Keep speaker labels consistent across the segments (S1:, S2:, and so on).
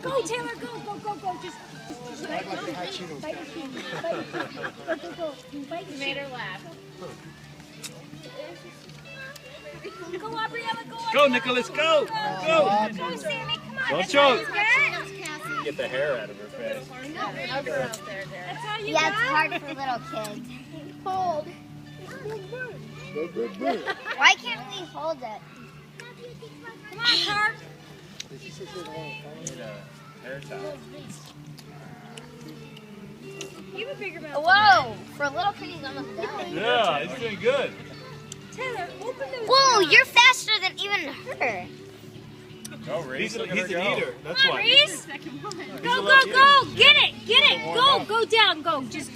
S1: Go, Taylor, go. Just bite your cheek. Bite your cheek. Go. Bite your
S2: Made her laugh.
S1: Go, Gabriella, go.
S3: Go, Nicholas, go. Go.
S1: Go, Sammy, come on.
S3: Don't choke.
S1: That's
S3: Get the hair out of her face.
S1: how you
S4: Yeah,
S1: got.
S4: it's hard for little kids. Hold.
S5: Good.
S4: Why can't we hold it?
S1: Come on, Carp.
S3: Need a hair towel.
S1: You have a bigger mouth.
S4: Whoa! For little kids, he's almost done.
S3: Yeah, he's doing good.
S1: Taylor, open those.
S4: Whoa, you're faster than even her.
S3: Go, Reese. He's an eater. That's
S1: Come on,
S3: why.
S1: Reese. Go. Get it. Go down. Go. Just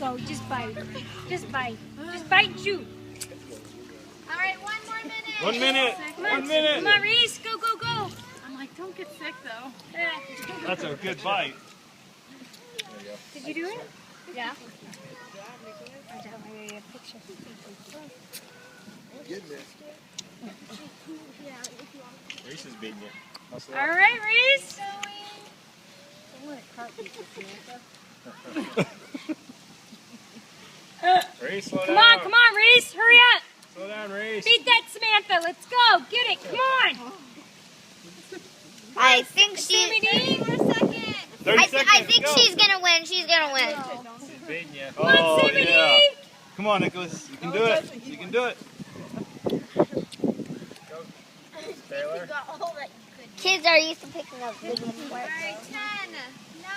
S1: bite. Just bite and chew.
S2: All right, 1 more minute.
S3: 1 minute.
S1: Come on.
S3: 1 minute.
S1: Come on, Reese. Go.
S2: I'm like, don't get sick though.
S3: That's a good bite.
S1: Did you do it?
S2: Yeah.
S1: I don't know a picture.
S3: Reese is beating you.
S1: All right, Reese.
S3: Reese, slow
S1: Come
S3: down.
S1: on, Reese. Hurry up.
S3: Slow down, Reese.
S1: Beat that, Samantha. Let's go. Get it. Come on.
S4: I think
S1: Sammy
S4: she.
S1: D.
S3: 30
S4: I
S3: seconds.
S4: think
S3: go.
S4: she's gonna win. She's gonna win.
S3: She's beating you.
S1: Come on, Sammy D.
S3: Come on, Nicholas. You can do it. You can do it. Go. Taylor.
S4: Kids are used to picking up big ones.
S2: 10, 9.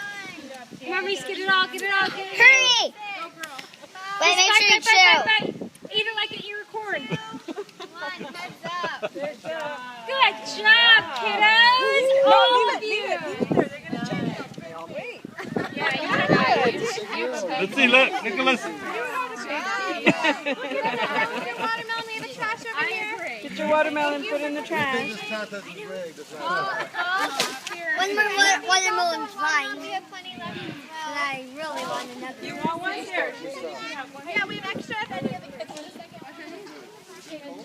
S1: Come on, Reese. Get it all.
S4: Hurry! Wait, make sure you chew.
S1: Bite. Eat it like you record.
S2: 1, heads up.
S1: Good job, kiddos. All of you.
S3: Let's see. Look, Nicholas.
S2: Watermelon, we have a trash over here.
S6: Get your watermelon, put it in the trash.
S5: This contest is rigged.
S4: One more watermelon fine.
S2: We have plenty left as
S4: And
S2: well.
S4: I really want another.
S6: Want one? Here.
S2: Yeah, we have extra if any of the kids want a second one.